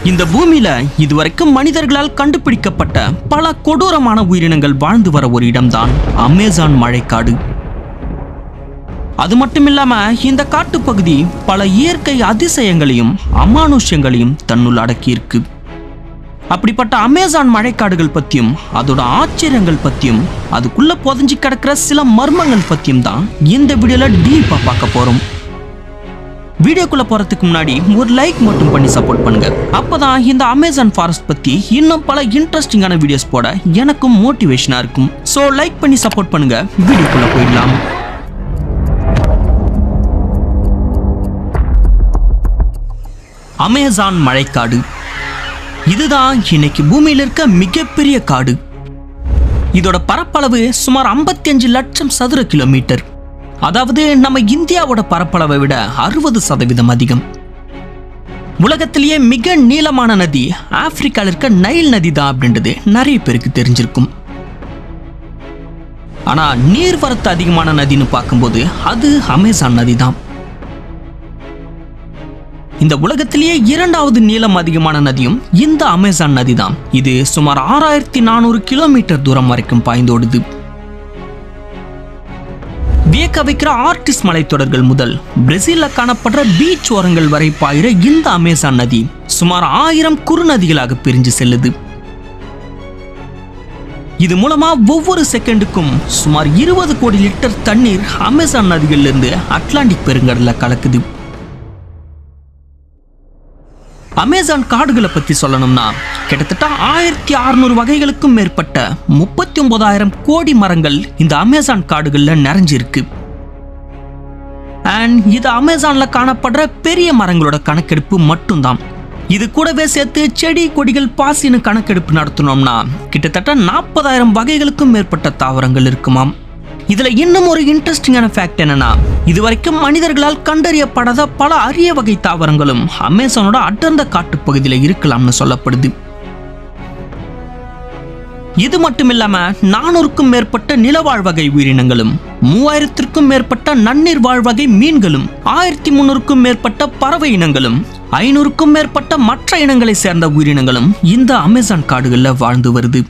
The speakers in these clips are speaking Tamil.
இந்த பூமியில இதுவரைக்கும் மனிதர்களால் கண்டுபிடிக்கப்பட்ட பல கொடூரமான உயிரினங்கள் வாழ்ந்து வர ஒரு இடம்தான் அமேசான் மழைக்காடு. அது மட்டுமில்லாம இந்த காட்டுப்பகுதி பல இயற்கை அதிசயங்களையும் அமானுஷ்யங்களையும் தன்னுள் அடக்கியிருக்கு. அப்படிப்பட்ட அமேசான் மழைக்காடுகள் பத்தியும் அதோட ஆச்சரியங்கள் பத்தியும் அதுக்குள்ள புதைஞ்சி கிடக்கிற சில மர்மங்கள் பத்தியும் தான் இந்த வீடியோல டீப்பா பார்க்க போறோம். வீடியோக்குள்ள போறதுக்கு முன்னாடி ஒரு லைக் மட்டும் பண்ணி சப்போர்ட் பண்ணுங்க. அப்பதான் இந்த அமேசான் ஃபாரஸ்ட் பத்தி இன்னும் பல இன்ட்ரெஸ்டிங்கான வீடியோஸ் போட எனக்கும் மோட்டிவேஷனா இருக்கும். சோ லைக் பண்ணி சப்போர்ட் பண்ணுங்க. வீடியோக்குள்ள போயிடலாம். அமேசான் மழைக்காடு இதுதான் இன்னைக்கு பூமியில இருக்க மிகப்பெரிய காடு. இதோட பரப்பளவு சுமார் 55 லட்சம் சதுர கிலோமீட்டர். அதாவது நம்ம இந்தியாவோட பரப்பளவை விட 60% அதிகம். உலகத்திலேயே மிக நீளமான நதி ஆப்பிரிக்கால இருக்க நைல் நதி தான் அப்படின்றது நிறைய பேருக்கு தெரிஞ்சிருக்கும். ஆனா நீர்வரத்து அதிகமான நதின்னு பார்க்கும்போது அது அமேசான் நதி தான். இந்த உலகத்திலேயே 2வது நீளம் அதிகமான நதியும் இந்த அமேசான் நதி தான். இது சுமார் 6400 கிலோமீட்டர் தூரம் வரைக்கும் பாய்ந்தோடுது. வியக்க வைக்கிற ஆர்டிஸ் மலைத்தொடர்கள் முதல் பிரேசில்ல காணப்படுற பீச் ஓரங்கள் வரை பாயிற இந்த அமேசான் நதி சுமார் 1000 குறுநதிகளாக பிரிஞ்சு செல்லுது. இது மூலமா ஒவ்வொரு செகண்டுக்கும் சுமார் 20 கோடி லிட்டர் தண்ணீர் அமேசான் நதிகள்ல இருந்து அட்லாண்டிக் பெருங்கடல்ல கலக்குது. அமேசான் காடுகளை பத்தி சொல்லணும்னா கிட்டத்தட்ட 1600 வகைகளுக்கும் மேற்பட்ட 39,000 கோடி மரங்கள் இந்த அமேசான் காடுகள்ல நிறைஞ்சிருக்கு. அண்ட் இது அமேசான்ல காணப்படுற பெரிய மரங்களோட கணக்கெடுப்பு மட்டும்தான். இது கூடவே சேர்த்து செடி கொடிகள் பாசின்னு கணக்கெடுப்பு நடத்தினோம்னா கிட்டத்தட்ட 40,000 வகைகளுக்கும் மேற்பட்ட தாவரங்கள் இருக்குமாம். இதுல இன்னும் ஒரு இன்ட்ரெஸ்டிங்கான ஃபேக்ட் என்னன்னா, இதுவரைக்கும் மனிதர்களால் கண்டறியப்படாத பல அரிய வகை தாவரங்களும் அமேசானோட அடர்ந்த காட்டுப்பகுதியில இருக்கலாம்னு சொல்லப்படுது. இது மட்டும் இல்லாம 400க்கும் மேற்பட்ட நிலவாழ் வகை உயிரினங்களும் 3000க்கும் மேற்பட்ட நன்னீர் வாழ்வகை மீன்களும் 1300க்கும் மேற்பட்ட பறவை இனங்களும் 500க்கும் மேற்பட்ட மற்ற இனங்களை சேர்ந்த உயிரினங்களும் இந்த அமேசான் காடுகள்ல வாழ்ந்து வருது.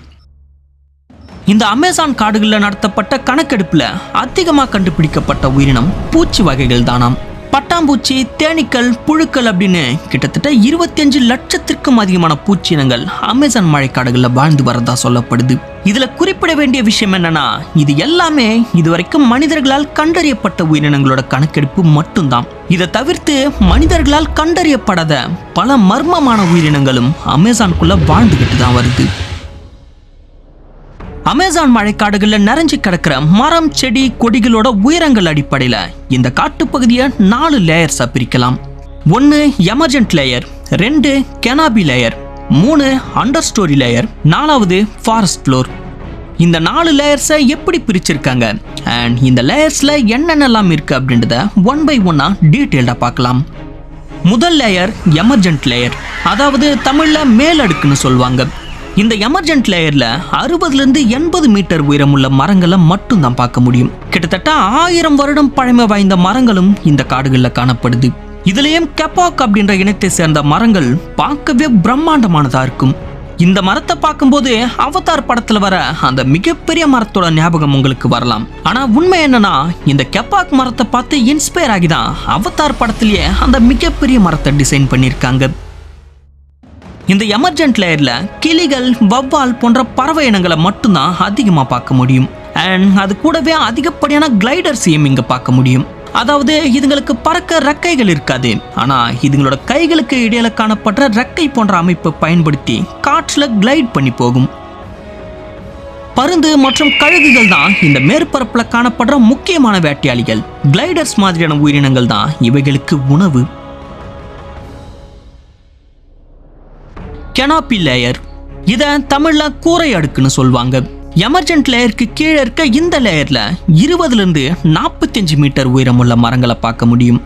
இந்த அமேசான் காடுகளில் நடத்தப்பட்ட கணக்கெடுப்புல அதிகமா கண்டுபிடிக்கப்பட்ட உயிரினம் பூச்சி வகைகள் தானாம். பட்டாம்பூச்சி, தேனீக்கள், புழுக்கள் அப்படின்னு கிட்டத்தட்ட 25 லட்சத்திற்கும் அதிகமான பூச்சி இனங்கள் அமேசான் மழைக்காடுகளில் வாழ்ந்து வரதா சொல்லப்படுது. இதுல குறிப்பிட வேண்டிய விஷயம் என்னன்னா, இது எல்லாமே இதுவரைக்கும் மனிதர்களால் கண்டறியப்பட்ட உயிரினங்களோட கணக்கெடுப்பு மட்டும்தான். இதை தவிர்த்து மனிதர்களால் கண்டறியப்படாத பல மர்மமான உயிரினங்களும் அமேசானுக்குள்ள வாழ்ந்துகிட்டு தான் வருது. அமேசான் மழைக்காடுகள்ல நிறைஞ்சு கிடக்கிற மரம், செடி, கொடிகளோட உயரங்கள் அடிப்படையில இந்த காட்டுப்பகுதியை 4 லேயர்ஸா பிரிக்கலாம். 1 emergent layer, 2 canopy layer, 3 under story layer, 4வது ஃபாரஸ்ட் ஃப்ளோர். இந்த 4 லேயர்ஸை எப்படி பிரிச்சிருக்காங்க அண்ட் இந்த லேயர்ஸ்ல என்னென்னலாம் இருக்கு அப்படின்றத 1 by 1 டீட்டெயில்டா பார்க்கலாம். முதல் லேயர் எமர்ஜென்ட் லேயர், அதாவது தமிழ்ல மேலடுக்குன்னு சொல்லுவாங்க. இந்த எமர்ஜென்ட் லேயர்ல 60லிருந்து 80 மீட்டர் உயரமுள்ள மரங்களை மட்டும் தான் பார்க்க முடியும். கிட்டத்தட்ட 1000 வருடம் பழமை வாய்ந்த மரங்களும் இந்த காடுகள்ல காணப்படுது. இதுலயும் கெபாக் அப்படின்ற இனத்தை சேர்ந்த மரங்கள் பார்க்கவே பிரம்மாண்டமானதா இருக்கும். இந்த மரத்தை பார்க்கும்போது அவதார் படத்துல வர அந்த மிகப்பெரிய மரத்தோட ஞாபகம் உங்களுக்கு வரலாம். ஆனா உண்மை என்னன்னா, இந்த கெபாக் மரத்தை பார்த்து இன்ஸ்பயர் ஆகிதான் அவதார் படத்திலேயே அந்த மிகப்பெரிய மரத்தை டிசைன் பண்ணியிருக்காங்க. இந்த எமர்ஜென்ட் லேயர்ல கிளிகள், வவ்வால் போன்ற பறவை இனங்களை மட்டும்தான் அதிகமா பார்க்க முடியும். அண்ட் அது கூடவே அதிகப்படியான கிளைடர்ஸையும் இங்க பார்க்க முடியும். அதாவது இதுங்களுக்கு பறக்க ரெக்கைகள் இருக்காது, ஆனா இதுங்களோட கைகளுக்கு இடையில காணப்படுற ரெக்கை போன்ற அமைப்பை பயன்படுத்தி காற்றுல கிளைட் பண்ணி போகும். பருந்து மற்றும் கழுகுகள் தான் இந்த மேற்பரப்புல காணப்படுற முக்கியமான வேட்டையாளிகள். கிளைடர்ஸ் மாதிரியான உயிரினங்கள் தான் இவைகளுக்கு உணவு. கெனாபி லேயர், இத தமிழ்ல கூரை அடுக்குன்னு சொல்வாங்க. எமர்ஜென்ட் லேயருக்கு கீழே இருக்க இந்த லேயர்ல 20லிருந்து 45 மீட்டர் உயரமுள்ள மரங்களை பார்க்க முடியும்.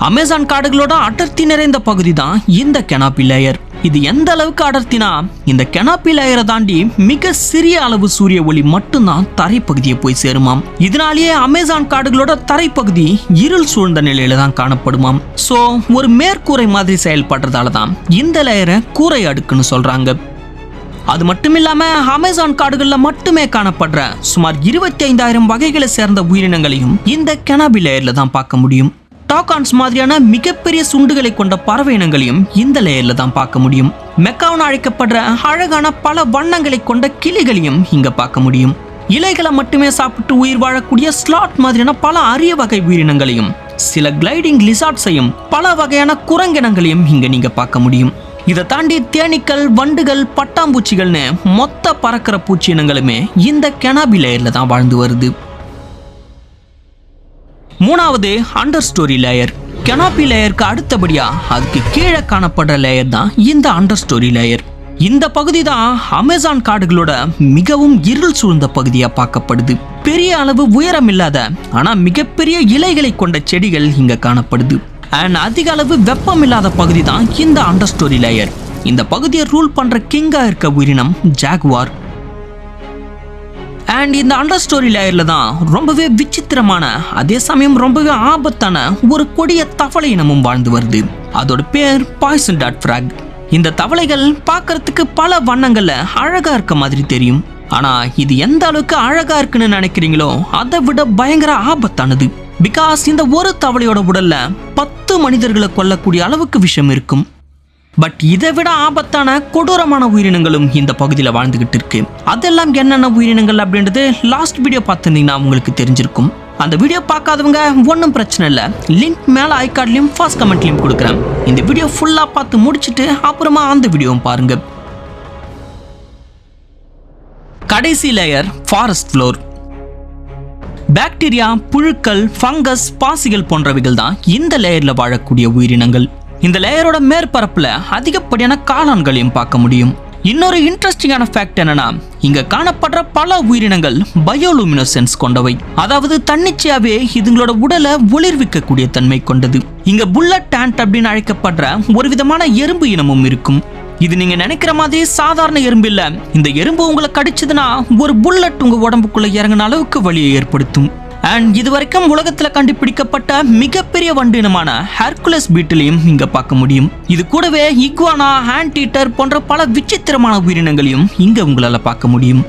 அமேசான் காடுகளோட அடர்த்தி நிறைந்த பகுதி தான் இந்த கெனாபி லேயர். இது எந்த அளவுக்கு அடர்த்தினா இந்த கெனாப்பி லேயரை தாண்டி மிக சிறிய அளவு சூரிய ஒளி மட்டும்தான் தரைப்பகுதியை போய் சேருமாம். இதனாலேயே அமேசான் காடுகளோட தரைப்பகுதி இருள் சூழ்ந்த நிலையில தான் காணப்படுமாம். சோ ஒரு மேற்கூரை மாதிரி செயல்படுறதால தான் இந்த லேயரை கூரை அடுக்குன்னு சொல்றாங்க. அது மட்டும் இல்லாம அமேசான் காடுகள்ல மட்டுமே காணப்படுற சுமார் 25,000 வகைகளை சேர்ந்த உயிரினங்களையும் இந்த கெனாபி லேயர்ல தான் பார்க்க முடியும். டாகான்ஸ் மாதிரியான மிகப்பெரிய சுண்டுகளை கொண்ட பறவை இனங்களையும் இந்த லேயர்ல தான் பார்க்க முடியும். மெக்காவுன்னு அழைக்கப்படுற அழகான பல வண்ணங்களை கொண்ட கிளிகளையும் இங்க பார்க்க முடியும். இலைகளை மட்டுமே சாப்பிட்டு உயிர் வாழக்கூடிய ஸ்லாட் மாதிரியான பல அரிய வகை உயிரினங்களையும், சில கிளைடிங் லிசார்ட்ஸையும், பல வகையான குரங்கினங்களையும் இங்க நீங்க பார்க்க முடியும். இதை தாண்டி தேனீக்கள், வண்டுகள், பட்டாம்பூச்சிகள்னு மொத்த பறக்கிற பூச்சி இனங்களுமே இந்த கெனாபி லேயர்ல தான் வாழ்ந்து வருது. மூணாவது அண்டர் ஸ்டோரி லேயர். கெனாபி லேயருக்கு அடுத்தபடியா அதுக்கு கீழே காணப்படுற லேயர் தான் இந்த அண்டர் ஸ்டோரி லேயர். இந்த பகுதி தான் அமேசான் காடுகளோட மிகவும் இருள் சூழ்ந்த பகுதியா பார்க்கப்படுது. பெரிய அளவு உயரம் இல்லாத ஆனா மிகப்பெரிய இலைகளை கொண்ட செடிகள் இங்க காணப்படுது. அண்ட் அதிக அளவு வெப்பம் இல்லாத பகுதி தான் இந்த அண்டர் ஸ்டோரி லேயர். இந்த பகுதியை ரூல் பண்ற கிங்கா இருக்க உயிரினம் ஜாகுவார். அண்ட் இந்த அண்டர் ஸ்டோரி லேயர்ல தான் ரொம்பவே விசித்திரமான, அதே சமயம் ரொம்பவே ஆபத்தான ஒரு கொடிய தவளை இனமும் வாழ்ந்து வருது. அதோட பேர் பாய்சன் டாட் ஃப்ராக். இந்த தவளைகள் பார்க்கறதுக்கு பல வண்ணங்கள்ல அழகா இருக்க மாதிரி தெரியும். ஆனா இது எந்த அளவுக்கு அழகா இருக்குன்னு நினைக்கிறீங்களோ அதை விட பயங்கர ஆபத்தானது. பிகாஸ் இந்த ஒரு தவளையோட உடல்ல 10 மனிதர்களை கொல்லக்கூடிய அளவுக்கு விஷம் இருக்கும். பட் இதை விட ஆபத்தான கொடூரமான உயிரினங்களும் இந்த பகுதியில் வாழ்ந்துகிட்டு இருக்கு. அதெல்லாம் என்னென்ன உயிரினங்கள் அப்படின்றது லாஸ்ட் வீடியோ பார்த்துருந்தீங்கன்னா உங்களுக்கு தெரிஞ்சிருக்கும். அந்த வீடியோ பார்க்காதவங்க ஒன்றும் பிரச்சனை இல்லை, லிங்க் மேலே ஐகார்ட்லையும் ஃபர்ஸ்ட் கமெண்ட்லையும் கொடுக்குறேன். இந்த வீடியோ ஃபுல்லாக பார்த்து முடிச்சுட்டு அப்புறமா அந்த வீடியோவும் பாருங்க. கடைசி லேயர் ஃபாரஸ்ட் ஃப்ளோர். பாக்டீரியா, புழுக்கள், ஃபங்கஸ், பாசிகள் போன்றவைகள் தான் இந்த லேயர்ல வாழக்கூடிய உயிரினங்கள். இந்த லேயரோட மேற்பரப்புல அதிகப்படியான காளான்களையும் பார்க்க முடியும். இன்னொரு இன்ட்ரெஸ்டிங்கான ஃபேக்ட் என்னன்னா, இங்க காணப்படுற பல உயிரினங்கள் பயோலூமினசன்ஸ் கொண்டவை. அதாவது தன்னிச்சையாவே இதுங்களோட உடலை ஒளிர்விக்க கூடிய தன்மை கொண்டது. இங்க புல்லட் டாண்ட் அப்படின்னு அழைக்கப்படுற ஒரு விதமான எறும்பு இனமும் இருக்கும். இது நீங்க நினைக்கிற மாதிரி சாதாரண எறும்பு இல்ல. இந்த எறும்பு உங்களை கடிச்சதுன்னா ஒரு புல்லட் உங்க உடம்புக்குள்ள இறங்கின அளவுக்கு வலியை ஏற்படுத்தும். அண்ட் இது வரைக்கும் உலகத்துல கண்டுபிடிக்கப்பட்ட மிகப்பெரிய வண்டு இனமான ஹெர்குலஸ் பீட்டிலையும் இங்க பார்க்க முடியும். இது கூடவே இக்வானா, ஹேண்ட் ஈட்டர் போன்ற பல விசித்திரமான உயிரினங்களையும் இங்க உங்களால பார்க்க முடியும்.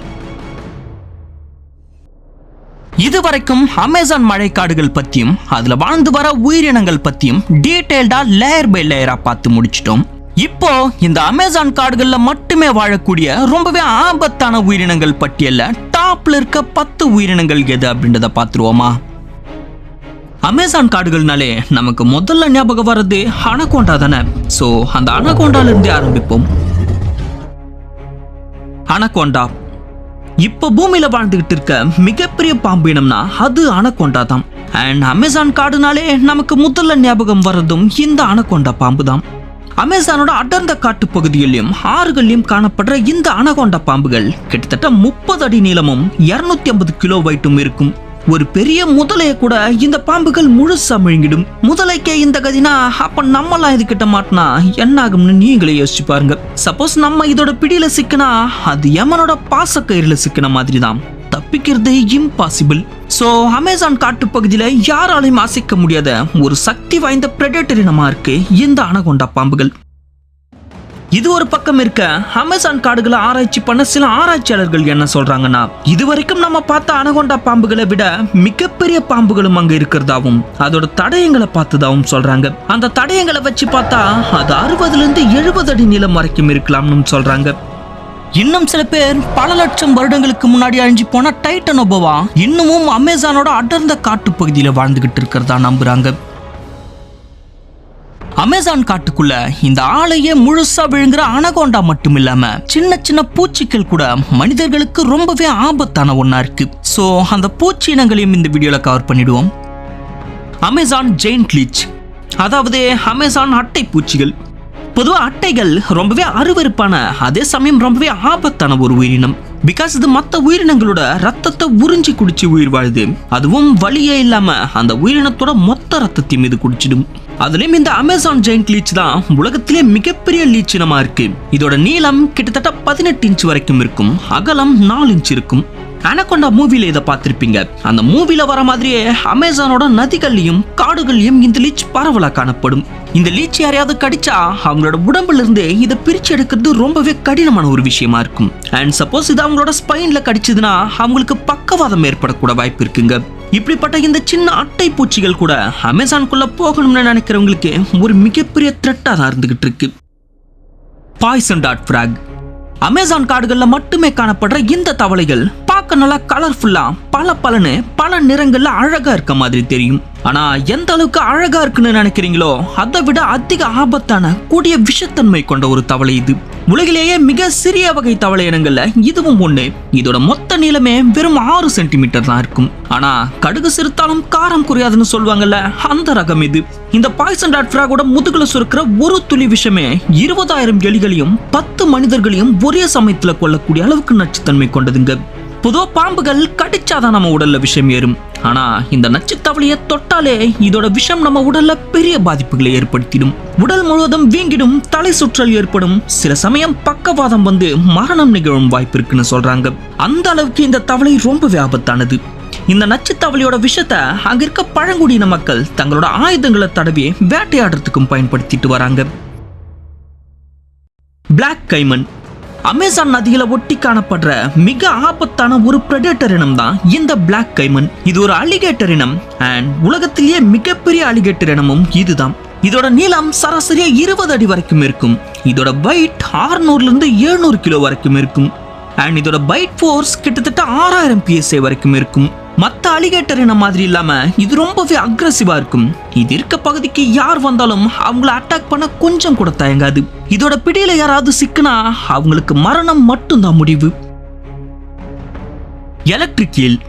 இதுவரைக்கும் அமேசான் மழைக்காடுகள் பத்தியும் அதுல வாழ்ந்து வர உயிரினங்கள் பத்தியும் டீடைல்டா லேயர் பை லேயரா பார்த்து முடிச்சிட்டோம். இப்போ இந்த அமேசான் காடுகள்ல மட்டுமே வாழக்கூடிய ரொம்பவே ஆபத்தான உயிரினங்கள் பட்டியல்ல டாப்ல இருக்க 10 உயிரினங்கள் எது அப்படின்றத பார்த்துருவோமா? அமேசான் காடுகள்னாலே நமக்கு முதல்ல ஞாபகம் வர்றது அனகோண்டா தானே. சோ அந்த அனகோண்டால இருந்து ஆரம்பிப்போம். அனகோண்டா இப்ப பூமியில வாழ்ந்துகிட்டு இருக்க மிகப்பெரிய பாம்பு இனம்னா அது அனகோண்டா தான். அண்ட் அமேசான் காடுனாலே நமக்கு முதல்ல ஞாபகம் வர்றதும் இந்த அனகோண்டா பாம்பு தான். அமேசானோட அடர்ந்த காட்டு பகுதிகளிலும் ஆறுகளிலும் காணப்படுற இந்த அனகோண்டா பாம்புகள் கிட்டத்தட்ட 30 அடி நீளமும் 250 கிலோ வெயிட்டும் இருக்கும். ஒரு பெரிய முதலையை கூட இந்த பாம்புகள் முழுசா முழுங்கிடும். முதலைக்கே இந்த கதினா அப்ப நம்மலாம் இது கிட்ட மாட்டினா என்ன ஆகும்னு நீங்களே யோசிச்சு பாருங்க. சப்போஸ் நம்ம இதோட பிடியில சிக்கினா அது யமனோட பாசக்கயிறுல சிக்கின மாதிரி தான். தப்பிக்கிறது இம்பாசிபிள். சோ அமேசான் காட்டு பகுதியில யாராலையும் அசைக்க முடியாத ஒரு சக்தி வாய்ந்த பிரெடேட்டர் இனமா இருக்கு இந்த அனகோண்டா பாம்புகள். இது ஒரு பக்கம் இருக்க, அமேசான் காடுகளை ஆராய்ச்சி பண்ண சில ஆராய்ச்சியாளர்கள் என்ன சொல்றாங்கன்னா, இதுவரைக்கும் நம்ம பார்த்த அனகோண்டா பாம்புகளை விட மிகப்பெரிய பாம்புகளும் அங்க இருக்கிறதாவும் அதோட தடயங்களை பார்த்ததாவும் சொல்றாங்க. அந்த தடயங்களை வச்சு பார்த்தா அது 60 இருந்து 70 அடி நீளம் வரைக்கும் இருக்கலாம்னு சொல்றாங்க. இன்னும் சில பேர் பல லட்சம் வருடங்களுக்கு முன்னாடி அழிஞ்சு போன டைட்டனோபோவா இன்னமும் அமேசானோட அடர்ந்த காட்டு பகுதியில வாழ்ந்துகிட்டு இருக்கிறதா நம்புறாங்க. அமேசான் காட்டுக்குள்ள இந்த ஆளையே முழுசா விழுங்குற அனகோண்டா மட்டும் இல்லாம சின்ன சின்ன பூச்சிகள் கூட மனிதர்களுக்கு ரொம்பவே ஆபத்தான ஒன்னா இருக்கு. சோ அந்த பூச்சி இனங்களையும் இந்த வீடியோல கவர் பண்ணிடுவோம். அமேசான் ஜெயின்ட் லீச், அதாவது அமேசான் அட்டை பூச்சிகள். பொதுவாக அட்டைகள் ரொம்பவே அருவருப்பான அதே சமயம் ரொம்பவே ஆபத்தான ஒரு உயிரினம். பிகாஸ் இது மற்ற உயிரினங்களோட ரத்தத்தை உறிஞ்சி குடிச்சு உயிர் வாழுது. அதுவும் வலியே இல்லாம அந்த உயிரினத்தோட மொத்த ரத்தத்தையும் இது குடிச்சிடும். அதுலயும் இந்த அமேசான் ஜெயிண்ட் லீச் தான் உலகத்திலே மிகப்பெரிய லீச் இனமா இருக்கு. இதோட நீளம் கிட்டத்தட்ட 18 இன்ச் வரைக்கும் இருக்கும், அகலம் 4 இன்ச் இருக்கும். அனகொண்டா மூவில இதை பார்த்திருப்பீங்க. அந்த மூவில வர மாதிரியே அமேசானோட நதிகள்லயும் காடுகள்லயும் இந்த லீச் பரவலா காணப்படும். இந்த லீச் யாரையாவது கடிச்சா அவங்களோட உடம்புல இருந்து இதை பிரிச்சு எடுக்கிறது ரொம்பவே கடினமான ஒரு விஷயமா இருக்கும். அண்ட் சப்போஸ் இது அவங்களோட ஸ்பைன்ல கடிச்சதுன்னா அவங்களுக்கு பக்கவாதம் ஏற்படக்கூட வாய்ப்பு இருக்குங்க. இப்படிப்பட்ட இந்த சின்ன அட்டை பூச்சிகள் கூட அமேசானுக்குள்ள போகணும்னு நினைக்கிறவங்களுக்கு ஒரு மிகப்பெரிய த்ரெட்டா தான் இருந்துகிட்டு இருக்கு. Poison dart frog. அமேசான் காடுகள்ல மட்டுமே காணப்படுற இந்த தவளைகள் பார்க்க நல்லா கலர்ஃபுல்லா பல நிறங்கள்ல அழகா இருக்க மாதிரி தெரியும். ஆனா எந்த அளவுக்கு அழகா இருக்குன்னு நினைக்கிறீங்களோ அதை விட அதிக ஆபத்தான கூடிய விஷத்தன்மை கொண்ட ஒரு தவளை இது. உலகிலேயே மிக சிறிய வகை தவளை இனங்கள்ல இதுவும் ஒண்ணு. இதோட மொத்த நீளமே வெறும் 6 சென்டிமீட்டர் தான் இருக்கும். ஆனா கடுகு சிறுத்தாலும் காரம் குறையாதுன்னு சொல்லுவாங்கல்ல, அந்த ரகம் இது. இந்த பாய்சன் டார்ட் ஃப்ராகோட முதுகுல சுரக்கிற ஒரு துளி விஷமே 20,000 எலிகளையும் 10 மனிதர்களையும் ஒரே சமயத்துல கொல்லக்கூடிய அளவுக்கு நச்சுத்தன்மை கொண்டதுங்க. பொதுவா பாம்புகள் கடிச்சாதான் நம்ம உடல்ல விஷம் ஏறும். ஆனா இந்த நச்சு தவளையை தொட்டாலே இதோட விஷம் நம்ம உடல்ல பெரிய பாதிப்புகளை ஏற்படுத்திடும். உடல் முழுவதும் வீங்கிடும், தலை சுற்றல் ஏற்படும், சில சமயம் பக்கவாதம் வந்து மரணம் நிகழும் வாய்ப்பு இருக்குன்னு சொல்றாங்க. அந்த அளவுக்கு இந்த தவளை ரொம்பவே ஆபத்தானது. இந்த நச்சு தவளையோட விஷத்தை அங்க இருக்க பழங்குடியின மக்கள் தங்களோட ஆயுதங்களை தடவி வேட்டையாடுறதுக்கும் பயன்படுத்திட்டு வராங்க. Black caiman. அமேசான் நதியில ஒட்டி காணப்படுற மிக ஆபத்தான ஒரு பிரெடேட்டர் இனம் தான் இந்த பிளாக் கைமன். இது ஒரு அலிகேட்டர் இனம். அண்ட் உலகத்திலேயே மிகப்பெரிய அலிகேட்டர் இனமும் இதுதான். இதோட நீளம் சராசரியா 20 அடி வரைக்கும் இருக்கும். இதோட வெயிட் 600 இருந்து 700 கிலோ வரைக்கும் இருக்கும். அண்ட் இதோட பைட் ஃபோர்ஸ் கிட்டத்தட்ட 6000 PSI வரைக்கும் இருக்கும். மற்ற அலிகேட்டர் இனம் மாதிரி இல்லாம இது ரொம்பவே அக்ரெசிவா இருக்கும். இது இருக்க பகுதிக்கு யார் வந்தாலும் அவங்கள அட்டாக் பண்ண கொஞ்சம் கூட தயங்காது. இதோட பிடியில யாராவது சிக்கினா அவங்களுக்கு மரணம் மட்டும்தான் முடிவு. Electric eel.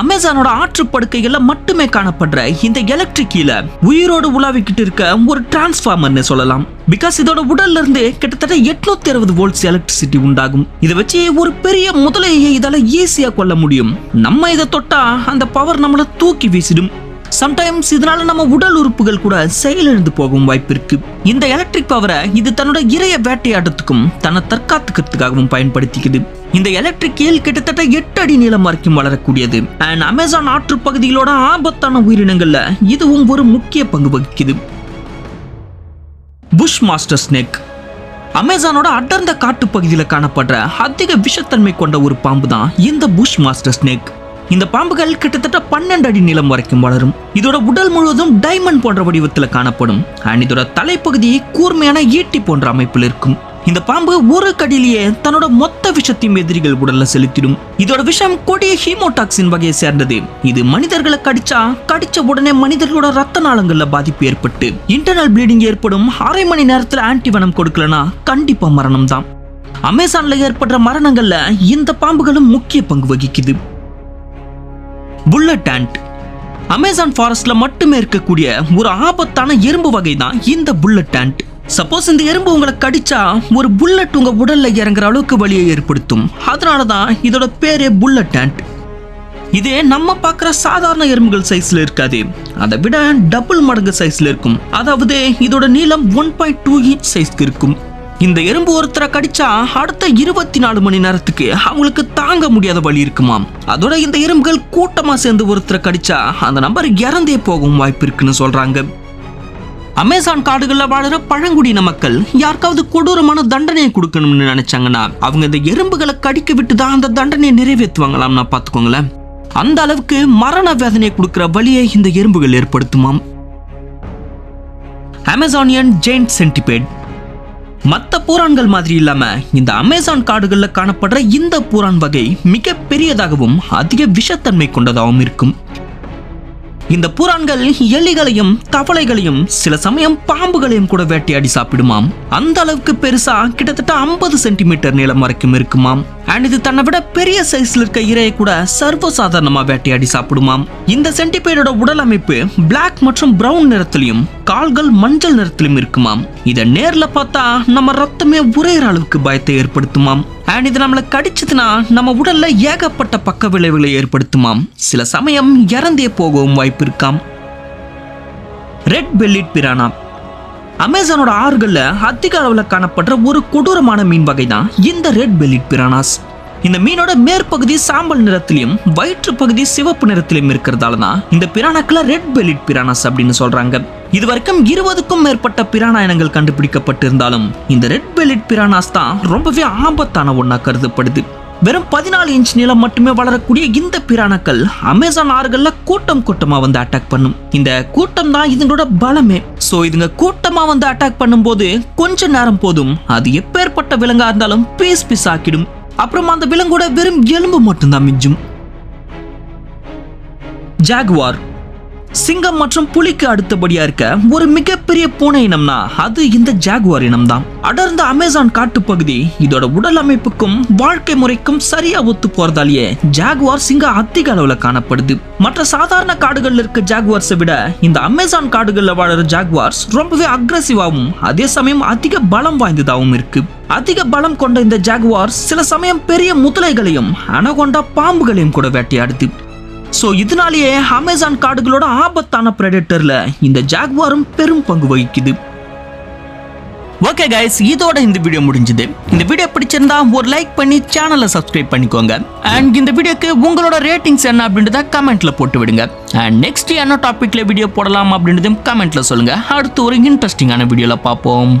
அமேசானோட ஆற்றுப்படுக்கைகள்ல மட்டுமே காணப்படுற இந்த எலக்ட்ரிக் ஈல உயிரோடு உலாவிக்கிட்டு இருக்க ஒரு டிரான்ஸ்ஃபார்மர்னு சொல்லலாம். பிகாஸ் இதோட உடல்ல இருந்து கிட்டத்தட்ட 860 வோல்ட்ஸ் எலக்ட்ரிசிட்டி உண்டாகும். இதை வச்சு ஒரு பெரிய முதலையை இதால ஈஸியா கொல்ல முடியும். நம்ம இதை தொட்டா அந்த பவர் நம்மள தூக்கி வீசிடும். சம்டைம்ஸ் இதனால நம்ம உடல் உறுப்புகள் கூட செயலிழந்து போகும் வாய்ப்பு இருக்கு. இந்த எலக்ட்ரிக் பவரை இது தன்னோட இரைய வேட்டையாடுறதுக்கும் தன்னை தற்காத்துக்கிறதுக்காகவும் பயன்படுத்திக்குது. இந்த எலக்ட்ரிக் ஈல் கிட்டத்தட்ட 8 அடி நீளம் வரைக்கும் வளரக்கூடியது. அண்ட் அமேசான் ஆற்று பகுதிகளோட ஆபத்தான உயிரினங்கள்ல இதுவும் ஒரு முக்கிய பங்கு வகிக்குது. Push master snake. அமேசானோட அடர்ந்த காட்டு பகுதியில் காணப்படுற அதிக விஷத்தன்மை கொண்ட ஒரு பாம்பு தான் இந்த புஷ் மாஸ்டர் ஸ்னேக். இந்த பாம்புகள் கிட்டத்தட்ட 12 அடி நீளம் வரைக்கும் வளரும். இதோட உடல் முழுவதும் டைமண்ட் போன்ற வடிவத்தில் காணப்படும். அண்ட் இதோட தலைப்பகுதி கூர்மையான ஈட்டி போன்ற அமைப்பில் இருக்கும். இந்த பாம்பு ஒரு கடியிலேயே தன்னோட மொத்த விஷத்தையும் எதிரிகள் உடல்ல செலுத்திடும். இதோட விஷம் கொடிய ஹீமோடாக்சின் வகையை சேர்ந்தது. இது மனிதர்களை கடிச்ச உடனே மனிதர்களோட ரத்த நாளங்கள்ல பாதிப்பு ஏற்பட்டு இன்டர்னல் ப்ளீடிங் ஏற்படும். அரை மணி நேரத்துல ஆன்டிவெனம் கொடுக்கலனா கண்டிப்பா மரணம் தான். அமேசான்ல ஏற்படுற மரணங்கள்ல இந்த பாம்புகளும் முக்கிய பங்கு வகிக்குது. Bullet and. அமேசான் ஃபாரஸ்ட்ல மட்டுமே இருக்கக்கூடிய ஒரு ஆபத்தான எறும்பு வகை தான் இந்த புல்லட் ஆண்ட். சப்போஸ் இந்த எறும்பு உங்களை கடிச்சா ஒரு புல்லட் உங்க உடல்ல இறங்குற அளவுக்கு வலியை ஏற்படுத்தும். அதனாலதான் இதோட பேரே புல்லட் ஆண்ட். இதே நம்ம பார்க்குற சாதாரண எறும்புகள் சைஸ்ல இருக்காது, அதை விட டபுள் மடங்கு சைஸ்ல இருக்கும். அதாவது இதோட நீளம் 1.2 இன்ச் சைஸ்க்கு இருக்கும். இந்த எறும்பு ஒருத்தரை கடிச்சா அடுத்த 24 மணி நேரத்துக்கு அவங்களுக்கு தாங்க முடியாத வலி இருக்குமாம். அதோட இந்த எறும்புகள் கூட்டமா சேர்ந்து ஒருத்தரை கடிச்சா அந்த நபர் இறந்தே போகும் வாய்ப்பு இருக்குன்னு சொல்றாங்க. அமேசான் காடுகள்ல வாழற பழங்குடியின மக்கள் யாருக்காவது கொடூரமான தண்டனையை கொடுக்கணும்னு நினைச்சாங்கன்னா அவங்க இந்த எறும்புகளை கடிக்க விட்டு தான் அந்த தண்டனையை நிறைவேற்றுவாங்களாம்னா பாத்துக்கோங்களேன். அந்த அளவுக்கு மரண வேதனையை கொடுக்கிற வலியை இந்த எறும்புகள் ஏற்படுத்துமாம். Amazonian giant centipede. மற்ற பூரான்கள் மாதிரி இல்லாம இந்த அமேசான் காடுகள்ல காணப்படுற இந்த பூரான் வகை மிக பெரியதாகவும் அதிக விஷத்தன்மை கொண்டதாகவும் இருக்கும். இந்த பூரான்கள் எலிகளையும் தவளைகளையும் சில சமயம் பாம்புகளையும் கூட வேட்டையாடி சாப்பிடுமாம். அந்த அளவுக்கு பெருசா கிட்டத்தட்ட 50 சென்டிமீட்டர் நீளம் வரைக்கும் இருக்குமாம். அண்ட் இது தன்னை விட பெரிய சைஸ்ல இருக்க இரையை கூட சர்வசாதாரணமா வேட்டையாடி சாப்பிடுமாம். இந்த சென்டிபேடோட உடல் அமைப்பு பிளாக் மற்றும் பிரவுன் நிறத்திலையும் கால்கள் மஞ்சள் நிறத்திலும் இருக்குமாம். இதை நேர்ல பார்த்தா நம்ம ரத்தமே உறையிற அளவுக்கு பயத்தை ஏற்படுத்துமாம். அண்ட் இது நம்மளை கடிச்சதுன்னா நம்ம உடல்ல ஏகப்பட்ட பக்க விளைவுகளை ஏற்படுத்துமாம். சில சமயம் இறந்தே போகவும் வாய்ப்பு இருக்காம். Red bellied Prana. அமேசானோட ஆறுகள்ல அதிக அளவில் காணப்படுற ஒரு கொடூரமான மீன் வகை தான் இந்த ரெட் பெல்லிட் பிரானாஸ். இந்த மீனோட மேற்பகுதி சாம்பல் நிறத்திலையும் வயிற்று பகுதி சிவப்பு நிறத்திலையும் இருக்கிறதால தான் இந்த பிரானாக்களை ரெட் பெல்லிட் பிரானாஸ் அப்படின்னு சொல்றாங்க. இதுவரைக்கும் 20க்கும் மேற்பட்ட பிரானா இனங்கள் கண்டுபிடிக்கப்பட்டிருந்தாலும் இந்த ரெட் பெல்லிட் பிரானாஸ் தான் ரொம்பவே ஆபத்தான ஒண்ணா கருதப்படுது. வெறும் 14 இன்ச் நீளம் மட்டுமே வளரக்கூடிய இந்த பிரானாக்கள் அமேசான் ஆறுகள்ல கூட்டம் கூட்டமா வந்து அட்டாக் பண்ணும். இந்த கூட்டம் தான் இதுங்களோட பலமே. சோ இதுங்க கூட்டமா வந்து அட்டாக் பண்ணும்போது கொஞ்ச நேரம் போதும், அது எப்பேற்பட்ட விலங்கா இருந்தாலும் பீஸ் பீஸ் ஆக்கிடும். அப்புறம் அந்த விலங்கோட வெறும் எலும்பு மட்டும்தான் மிஞ்சும். ஜாகுவார். சிங்கம் மற்றும் புலிக்கு அடுத்தபடியா இருக்க ஒரு மிகப்பெரிய பூனை இனம்னா அது இந்த ஜாகுவார் இனம் தான். அடர்ந்த அமேசான் காட்டுப்பகுதி இதோட உடல் அமைப்புக்கும் வாழ்க்கை முறைக்கும் சரியா ஒத்து போறதாலேயே ஜாகுவார் சிங்கம் அதிக அளவுல காணப்படுது. மற்ற சாதாரண காடுகள்ல இருக்க ஜாகுவார்ஸை விட இந்த அமேசான் காடுகள்ல வாழற ஜாகுவார்ஸ் ரொம்பவே அக்ரெசிவாவும் அதே சமயம் அதிக பலம் வாய்ந்ததாகவும் இருக்கு. அதிக பலம் கொண்ட இந்த ஜாகுவார் சில சமயம் பெரிய முதலைகளையும் அனகொண்டா பாம்புகளையும் கூட வேட்டையாடுது. சோ இதனாலேயே அமேசான் காடுகளோட ஆபத்தான பிரெடேட்டர்ல இந்த ஜாகுவாரும் பெரும் பங்கு வகிக்குது. ஓகே கைஸ், இதோட இந்த வீடியோ முடிஞ்சது. இந்த வீடியோ பிடிச்சிருந்தா ஒரு லைக் பண்ணி சேனலை சப்ஸ்கிரைப் பண்ணிக்கோங்க. அண்ட் இந்த வீடியோக்கு உங்களோட ரேட்டிங்ஸ் என்ன அப்படின்றத கமெண்ட்ல போட்டு விடுங்க. அண்ட் நெக்ஸ்ட் என்ன டாபிக்ல வீடியோ போடலாம் அப்படின்றதையும் கமெண்ட்ல சொல்லுங்க. அடுத்து ஒரு இன்ட்ரெஸ்டிங்கான வீடியோல பார்ப்போம்.